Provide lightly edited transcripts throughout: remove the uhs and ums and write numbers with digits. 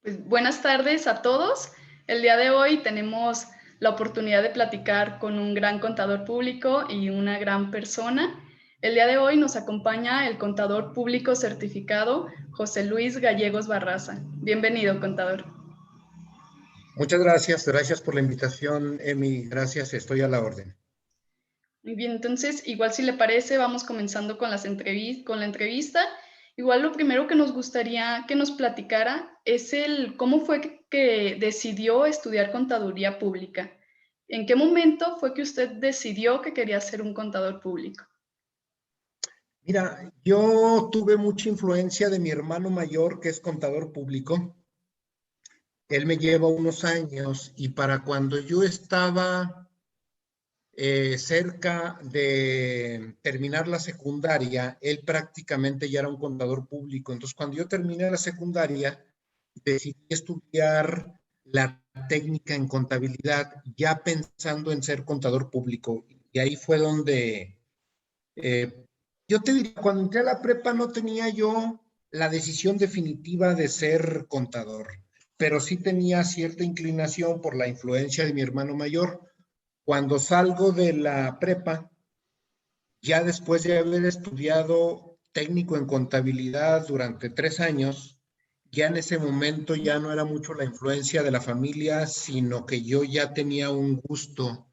Pues, buenas tardes a todos. El día de hoy tenemos la oportunidad de platicar con un gran contador público y una gran persona. El día de hoy nos acompaña el contador público certificado José Luis Gallegos Barraza. Bienvenido, contador. Muchas gracias, gracias por la invitación, Emi, gracias, estoy a la orden. Muy bien, entonces, igual si le parece, vamos comenzando con la entrevista. Igual lo primero que nos gustaría que nos platicara es cómo fue que decidió estudiar contaduría pública. ¿En qué momento fue que usted decidió que quería ser un contador público? Mira, yo tuve mucha influencia de mi hermano mayor, que es contador público. Él me lleva unos años y para cuando yo estaba cerca de terminar la secundaria, él prácticamente ya era un contador público. Entonces, cuando yo terminé la secundaria, decidí estudiar la técnica en contabilidad, ya pensando en ser contador público. Y ahí fue donde, eh, yo te diría, cuando entré a la prepa no tenía yo la decisión definitiva de ser contador, pero sí tenía cierta inclinación por la influencia de mi hermano mayor. Cuando salgo de la prepa, ya después de haber estudiado técnico en contabilidad durante 3 años, ya en ese momento ya no era mucho la influencia de la familia, sino que yo ya tenía un gusto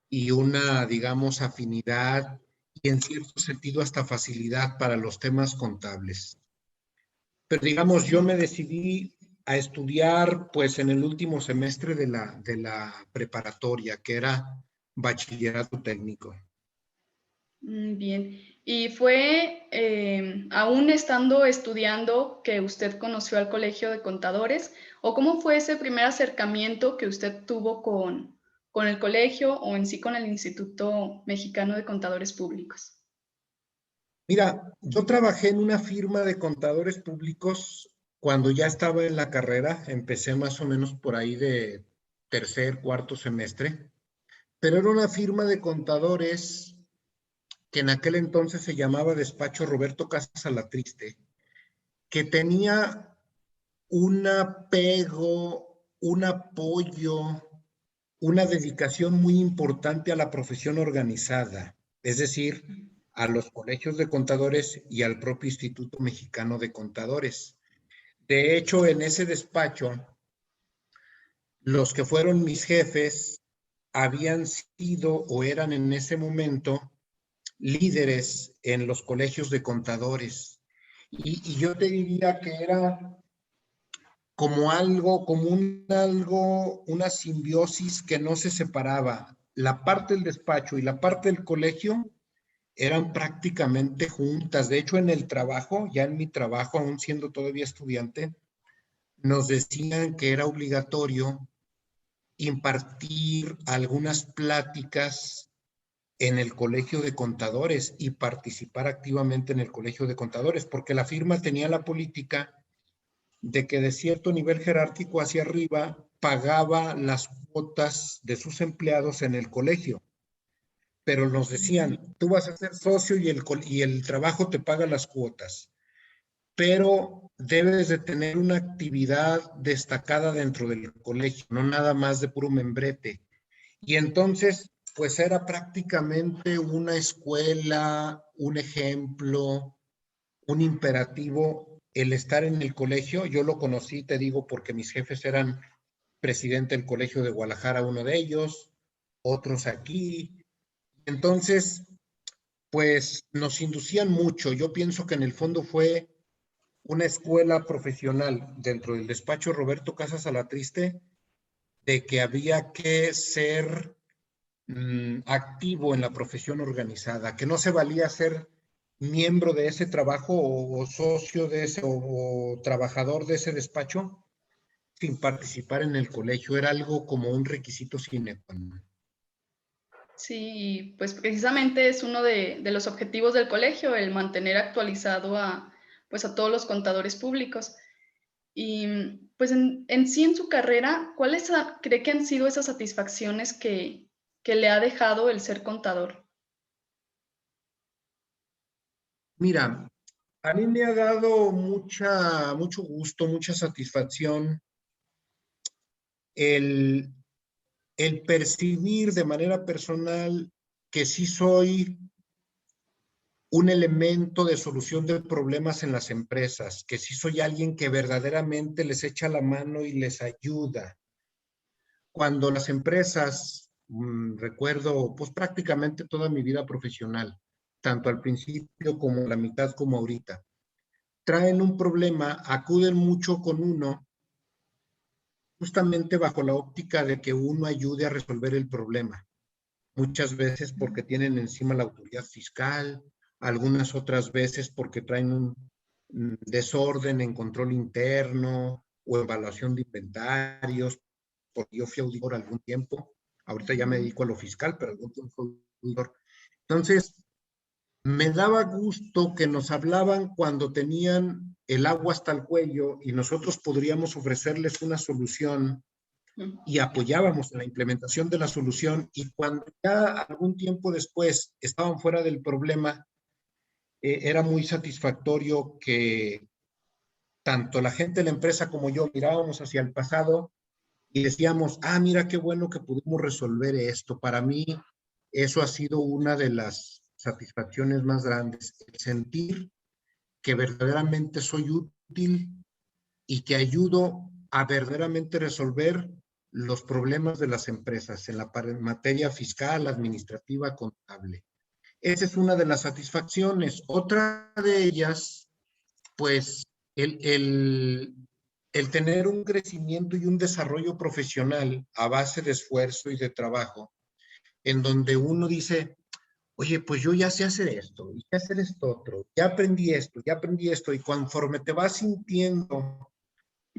y una, digamos, afinidad y en cierto sentido hasta facilidad para los temas contables. Pero digamos, yo me decidí a estudiar pues en el último semestre de la preparatoria, que era bachillerato técnico. Bien. ¿Y fue aún estando estudiando que usted conoció al Colegio de Contadores? ¿O cómo fue ese primer acercamiento que usted tuvo con el colegio o en sí con el Instituto Mexicano de Contadores Públicos? Mira, yo trabajé en una firma de contadores públicos cuando ya estaba en la carrera, empecé más o menos por ahí de tercer, cuarto semestre, pero era una firma de contadores que en aquel entonces se llamaba Despacho Roberto Casas Alatriste, que tenía un apego, un apoyo, una dedicación muy importante a la profesión organizada, es decir, a los colegios de contadores y al propio Instituto Mexicano de Contadores. De hecho, en ese despacho, los que fueron mis jefes habían sido o eran en ese momento líderes en los colegios de contadores. Y yo te diría que era como algo, una simbiosis que no se separaba. La parte del despacho y la parte del colegio eran prácticamente juntas. De hecho, en el trabajo, ya en mi trabajo, aún siendo todavía estudiante, nos decían que era obligatorio impartir algunas pláticas en el colegio de contadores y participar activamente en el colegio de contadores, porque la firma tenía la política de que de cierto nivel jerárquico hacia arriba pagaba las cuotas de sus empleados en el colegio, pero nos decían, tú vas a ser socio y el trabajo te paga las cuotas, pero debes de tener una actividad destacada dentro del colegio, no nada más de puro membrete. Y entonces, pues era prácticamente una escuela, un ejemplo, un imperativo el estar en el colegio. Yo lo conocí, te digo, porque mis jefes eran presidente del colegio de Guadalajara, uno de ellos, otros aquí. Entonces, pues nos inducían mucho. Yo pienso que en el fondo fue una escuela profesional dentro del despacho Roberto Casas Alatriste de que había que ser activo en la profesión organizada, que no se valía ser miembro de ese trabajo o socio de ese o trabajador de ese despacho sin participar en el colegio. Era algo como un requisito sine qua non. Sí, pues precisamente es uno de los objetivos del colegio, el mantener actualizado pues a todos los contadores públicos. Y pues en sí en su carrera, ¿cuáles cree que han sido esas satisfacciones que le ha dejado el ser contador? Mira, A mí me ha dado mucho gusto, mucha satisfacción el, el percibir de manera personal que sí soy un elemento de solución de problemas en las empresas, que sí soy alguien que verdaderamente les echa la mano y les ayuda. Cuando las empresas, recuerdo pues prácticamente toda mi vida profesional, tanto al principio como la mitad como ahorita, traen un problema, acuden mucho con uno, justamente bajo la óptica de que uno ayude a resolver el problema. Muchas veces porque tienen encima la autoridad fiscal, algunas otras veces porque traen un desorden en control interno o evaluación de inventarios, porque yo fui auditor algún tiempo, ahorita ya me dedico a lo fiscal, pero algún tiempo fui auditor. Entonces, me daba gusto que nos hablaban cuando tenían el agua hasta el cuello y nosotros podríamos ofrecerles una solución y apoyábamos en la implementación de la solución, y cuando ya algún tiempo después estaban fuera del problema, era muy satisfactorio que tanto la gente de la empresa como yo mirábamos hacia el pasado y decíamos, mira qué bueno que pudimos resolver esto. Para mí eso ha sido una de las satisfacciones más grandes, el sentir que verdaderamente soy útil y que ayudo a verdaderamente resolver los problemas de las empresas en la materia fiscal, administrativa, contable. Esa es una de las satisfacciones. Otra de ellas, pues, el tener un crecimiento y un desarrollo profesional a base de esfuerzo y de trabajo, en donde uno dice, oye, pues yo ya sé hacer esto, y sé hacer esto otro, ya aprendí esto, y conforme te vas sintiendo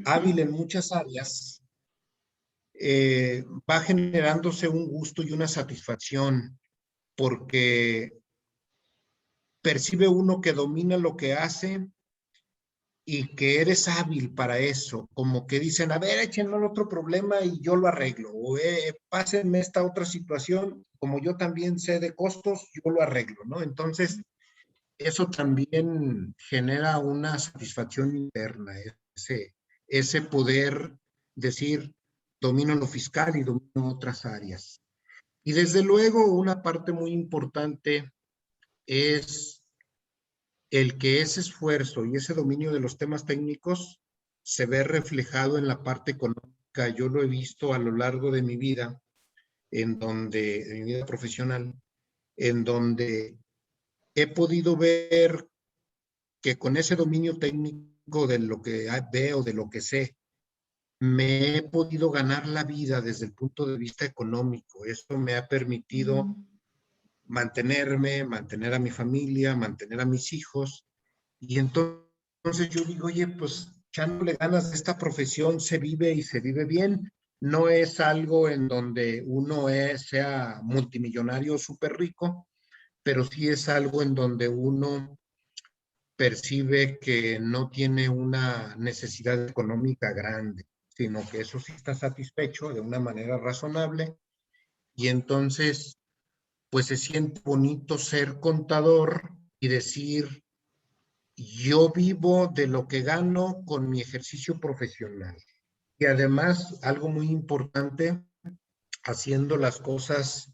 hábil en muchas áreas, va generándose un gusto y una satisfacción porque percibe uno que domina lo que hace y que eres hábil para eso, como que dicen, a ver, échenme otro problema y yo lo arreglo, o pásenme esta otra situación, como yo también sé de costos, yo lo arreglo, ¿no? Entonces, eso también genera una satisfacción interna, ese poder decir, domino lo fiscal y domino otras áreas. Y desde luego, una parte muy importante es el que ese esfuerzo y ese dominio de los temas técnicos se ve reflejado en la parte económica. Yo lo he visto a lo largo de mi vida, de mi vida profesional, en donde he podido ver que con ese dominio técnico de lo que veo, de lo que sé, me he podido ganar la vida desde el punto de vista económico. Eso me ha permitido mantenerme, mantener a mi familia, mantener a mis hijos. Y entonces yo digo, oye, pues echándole ganas de esta profesión se vive y se vive bien. No es algo en donde uno sea multimillonario o súper rico, pero sí es algo en donde uno percibe que no tiene una necesidad económica grande, sino que eso sí está satisfecho de una manera razonable, y entonces pues se siente bonito ser contador y decir, yo vivo de lo que gano con mi ejercicio profesional. Y además, algo muy importante, haciendo las cosas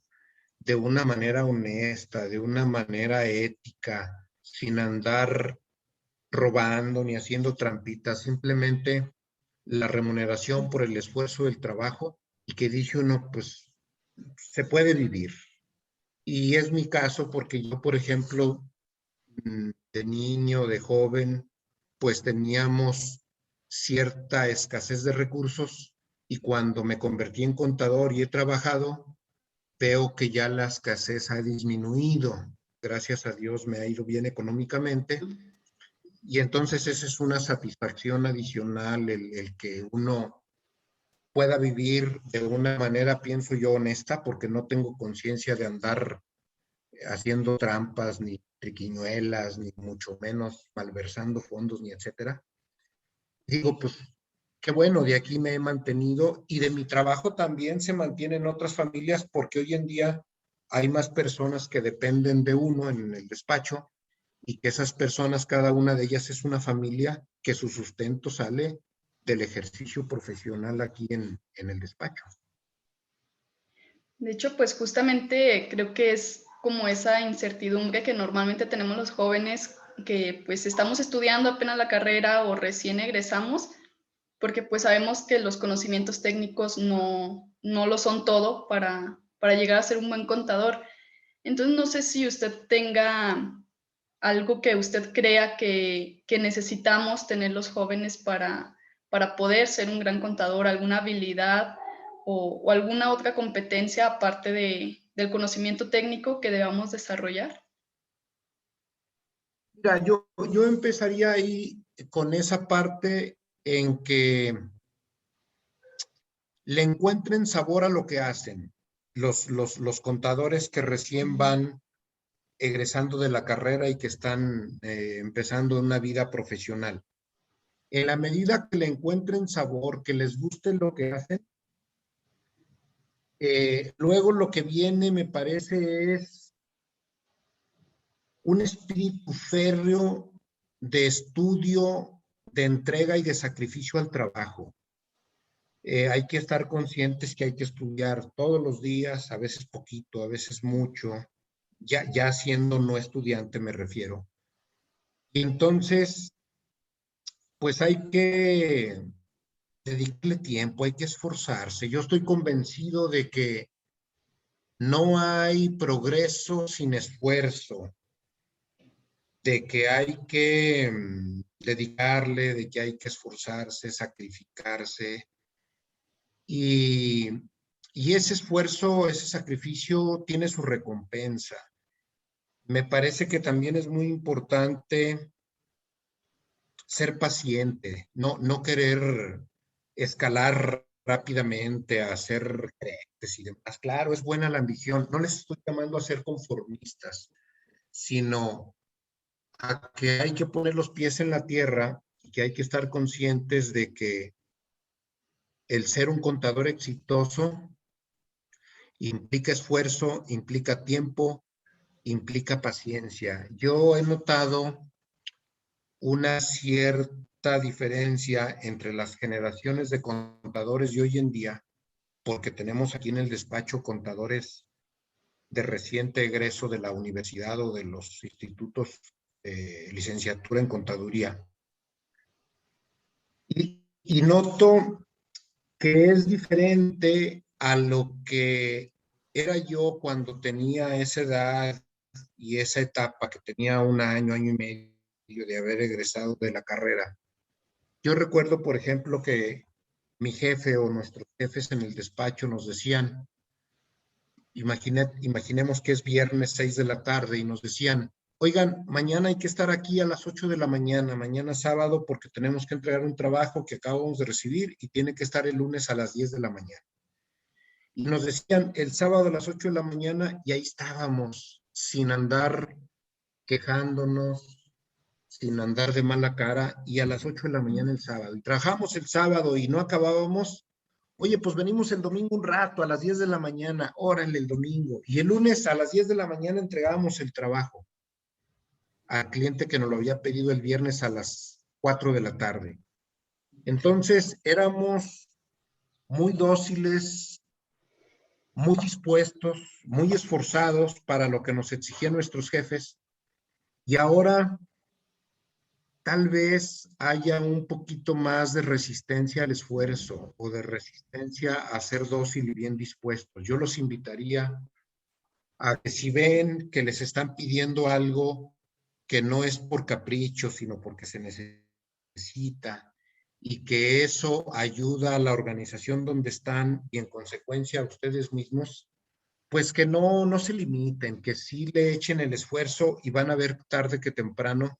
de una manera honesta, de una manera ética, sin andar robando ni haciendo trampitas, simplemente la remuneración por el esfuerzo del trabajo, y que dice uno, pues se puede vivir. Y es mi caso porque yo, por ejemplo, de niño, de joven, pues teníamos cierta escasez de recursos, y cuando me convertí en contador y he trabajado, veo que ya la escasez ha disminuido. Gracias a Dios me ha ido bien económicamente. Y entonces esa es una satisfacción adicional, el que uno pueda vivir de una manera, pienso yo, honesta, porque no tengo conciencia de andar haciendo trampas, ni triquiñuelas, ni mucho menos malversando fondos, ni etcétera. Digo, pues, qué bueno, de aquí me he mantenido, y de mi trabajo también se mantienen otras familias, porque hoy en día hay más personas que dependen de uno en el despacho, y que esas personas, cada una de ellas es una familia que su sustento sale del ejercicio profesional aquí en el despacho. De hecho, pues justamente creo que es como esa incertidumbre que normalmente tenemos los jóvenes que pues estamos estudiando apenas la carrera o recién egresamos, porque pues sabemos que los conocimientos técnicos no lo son todo para llegar a ser un buen contador. Entonces, no sé si usted tenga algo que usted crea que necesitamos tener los jóvenes para poder ser un gran contador, alguna habilidad o alguna otra competencia aparte del conocimiento técnico que debamos desarrollar. Mira, yo empezaría ahí con esa parte en que le encuentren sabor a lo que hacen los contadores que recién van egresando de la carrera y que están empezando una vida profesional. En la medida que le encuentren sabor, que les guste lo que hacen, luego lo que viene, me parece, es un espíritu férreo de estudio, de entrega y de sacrificio al trabajo. Hay que estar conscientes que hay que estudiar todos los días, a veces poquito, a veces mucho, ya siendo no estudiante me refiero. Y entonces, pues hay que dedicarle tiempo, hay que esforzarse. Yo estoy convencido de que no hay progreso sin esfuerzo, de que hay que dedicarle, de que hay que esforzarse, sacrificarse. Y, y ese esfuerzo, ese sacrificio tiene su recompensa. Me parece que también es muy importante ser paciente, no querer escalar rápidamente, a ser gerentes y demás. Claro, es buena la ambición. No les estoy llamando a ser conformistas, sino a que hay que poner los pies en la tierra y que hay que estar conscientes de que el ser un contador exitoso implica esfuerzo, implica tiempo, implica paciencia. Yo he notado una cierta diferencia entre las generaciones de contadores de hoy en día, porque tenemos aquí en el despacho contadores de reciente egreso de la universidad o de los institutos de licenciatura en contaduría. Y noto que es diferente a lo que era yo cuando tenía esa edad y esa etapa que tenía un año y medio de haber egresado de la carrera. Yo recuerdo, por ejemplo, que mi jefe o nuestros jefes en el despacho nos decían, imaginemos que es viernes 6 de la tarde y nos decían, oigan, mañana hay que estar aquí a las 8 de la mañana, mañana sábado, porque tenemos que entregar un trabajo que acabamos de recibir y tiene que estar el lunes a las 10 de la mañana. Y nos decían el sábado a las 8 de la mañana y ahí estábamos, sin andar quejándonos, sin andar de mala cara, y a las 8 de la mañana el sábado. Y trabajamos el sábado y no acabábamos. Oye, pues venimos el domingo un rato, a las 10 de la mañana, órale el domingo. Y el lunes a las 10 de la mañana entregábamos el trabajo al cliente que nos lo había pedido el viernes a las 4 de la tarde. Entonces éramos muy dóciles, muy dispuestos, muy esforzados para lo que nos exigían nuestros jefes. Y ahora tal vez haya un poquito más de resistencia al esfuerzo o de resistencia a ser dócil y bien dispuestos. Yo los invitaría a que si ven que les están pidiendo algo que no es por capricho, sino porque se necesita y que eso ayuda a la organización donde están y en consecuencia a ustedes mismos, pues que no se limiten, que sí le echen el esfuerzo y van a ver tarde que temprano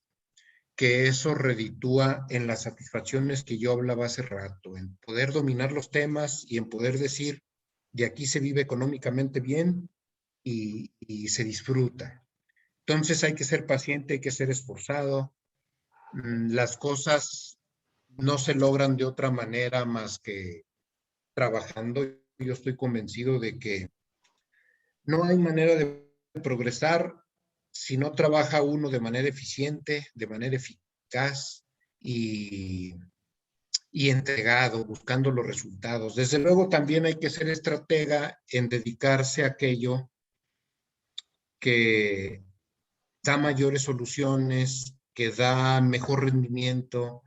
que eso reditúa en las satisfacciones que yo hablaba hace rato, en poder dominar los temas y en poder decir, de aquí se vive económicamente bien y se disfruta. Entonces hay que ser paciente, hay que ser esforzado. Las cosas no se logran de otra manera más que trabajando. Yo estoy convencido de que no hay manera de progresar si no trabaja uno de manera eficiente, de manera eficaz y entregado, buscando los resultados. Desde luego también hay que ser estratega en dedicarse a aquello que da mayores soluciones, que da mejor rendimiento,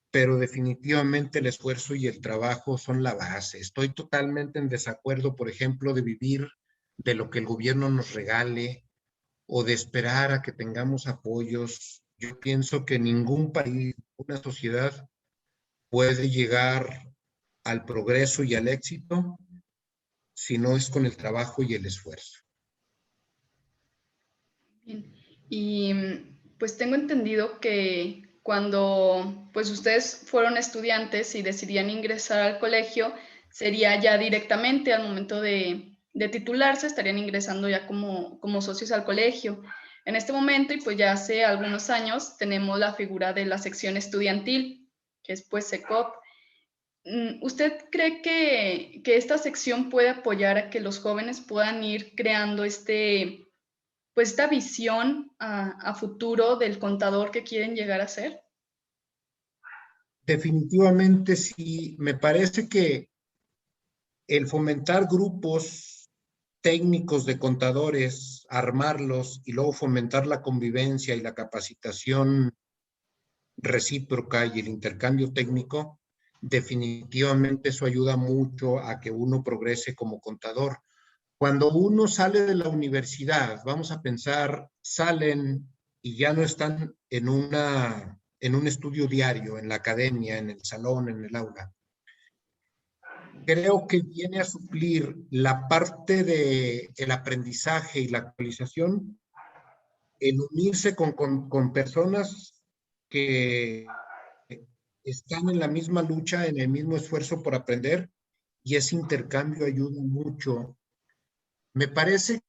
pero definitivamente el esfuerzo y el trabajo son la base. Estoy totalmente en desacuerdo, por ejemplo, de vivir de lo que el gobierno nos regale o de esperar a que tengamos apoyos. Yo pienso que ningún país, una sociedad puede llegar al progreso y al éxito si no es con el trabajo y el esfuerzo. Bien. Y pues tengo entendido que cuando pues ustedes fueron estudiantes y decidían ingresar al colegio, sería ya directamente al momento de titularse, estarían ingresando ya como socios al colegio. En este momento, y pues ya hace algunos años, tenemos la figura de la sección estudiantil, que es pues SECOP. ¿Usted cree que esta sección puede apoyar a que los jóvenes puedan ir creando pues esta visión a futuro del contador que quieren llegar a ser? Definitivamente sí, me parece que el fomentar grupos técnicos de contadores, armarlos y luego fomentar la convivencia y la capacitación recíproca y el intercambio técnico, definitivamente eso ayuda mucho a que uno progrese como contador. Cuando uno sale de la universidad, vamos a pensar, salen y ya no están en un estudio diario, en la academia, en el salón, en el aula. Creo que viene a suplir la parte del aprendizaje y la actualización, el unirse con personas que están en la misma lucha, en el mismo esfuerzo por aprender, y ese intercambio ayuda mucho. Me parece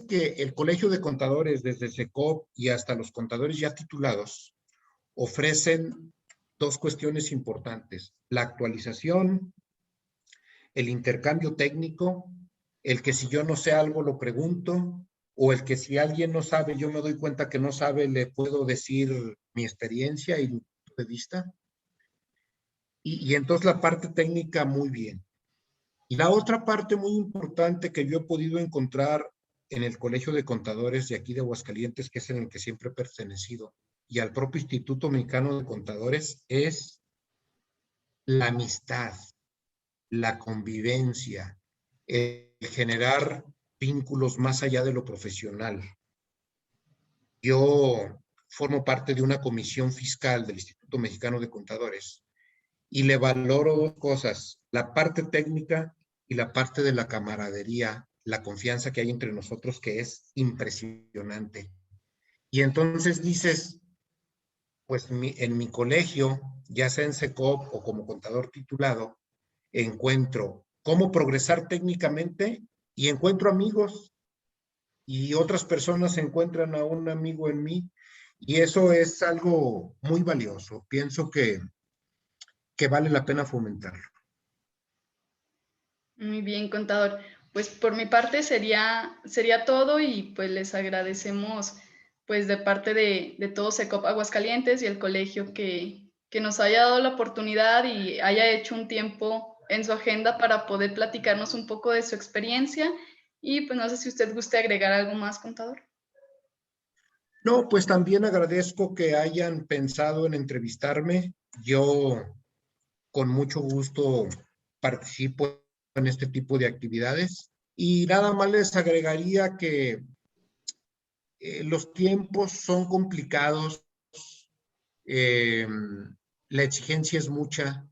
que el Colegio de Contadores, desde SECOP y hasta los contadores ya titulados, ofrecen dos cuestiones importantes: la actualización, el intercambio técnico, el que si yo no sé algo lo pregunto, o el que si alguien no sabe, yo me doy cuenta que no sabe, le puedo decir mi experiencia y mi punto de vista. Y entonces la parte técnica muy bien. Y la otra parte muy importante que yo he podido encontrar en el Colegio de Contadores de aquí de Aguascalientes, que es en el que siempre he pertenecido, y al propio Instituto Mexicano de Contadores, es la amistad, la convivencia, el generar vínculos más allá de lo profesional. Yo formo parte de una comisión fiscal del Instituto Mexicano de Contadores y le valoro dos cosas: la parte técnica y la parte de la camaradería, la confianza que hay entre nosotros, que es impresionante. Y entonces dices, pues en mi colegio, ya sea en SECOP o como contador titulado, encuentro cómo progresar técnicamente y encuentro amigos, y otras personas encuentran a un amigo en mí, y eso es algo muy valioso. Pienso que vale la pena fomentarlo. Muy bien, contador. Pues por mi parte sería todo y pues les agradecemos pues de parte de todo SECOP Aguascalientes y el colegio que nos haya dado la oportunidad y haya hecho un tiempo en su agenda para poder platicarnos un poco de su experiencia. Y pues no sé si usted guste agregar algo más, contador. No, pues también agradezco que hayan pensado en entrevistarme. Yo con mucho gusto participo en este tipo de actividades y nada más les agregaría que los tiempos son complicados, eh, la exigencia es mucha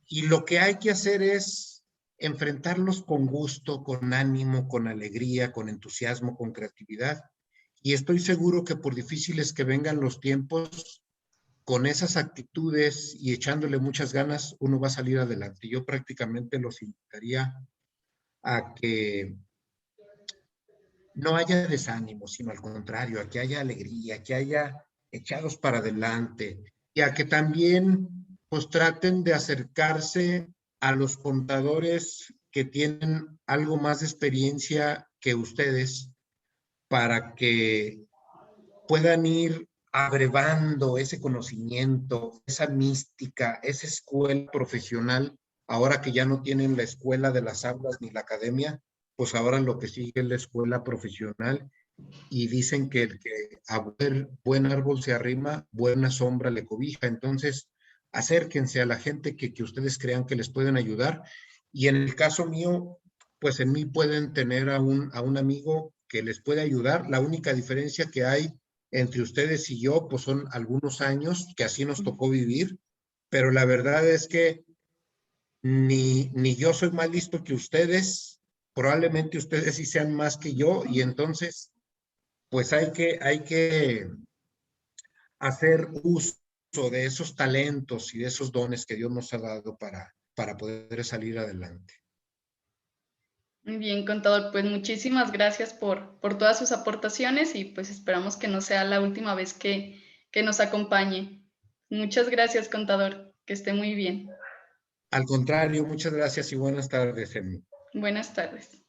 y lo que hay que hacer es enfrentarlos con gusto, con ánimo, con alegría, con entusiasmo, con creatividad. Y estoy seguro que por difíciles que vengan los tiempos, con esas actitudes y echándole muchas ganas, uno va a salir adelante. Yo prácticamente los invitaría a que no haya desánimo, sino al contrario, a que haya alegría, que haya echados para adelante y a que también pues traten de acercarse a los contadores que tienen algo más de experiencia que ustedes para que puedan ir abrevando ese conocimiento, esa mística, esa escuela profesional, ahora que ya no tienen la escuela de las aulas ni la academia, pues ahora lo que sigue es la escuela profesional, y dicen que el que a buen árbol se arrima, buena sombra le cobija. Entonces, acérquense a la gente que ustedes crean que les pueden ayudar. Y en el caso mío, pues en mí pueden tener a un amigo que les puede ayudar. La única diferencia que hay entre ustedes y yo, pues son algunos años que así nos tocó vivir, pero la verdad es que ni yo soy más listo que ustedes, probablemente ustedes sí sean más que yo, y entonces pues hay que hacer uso de esos talentos y de esos dones que Dios nos ha dado para poder salir adelante. Muy bien, contador, pues muchísimas gracias por todas sus aportaciones y pues esperamos que no sea la última vez que nos acompañe. Muchas gracias, contador, que esté muy bien. Al contrario, muchas gracias y buenas tardes, Emi. Buenas tardes.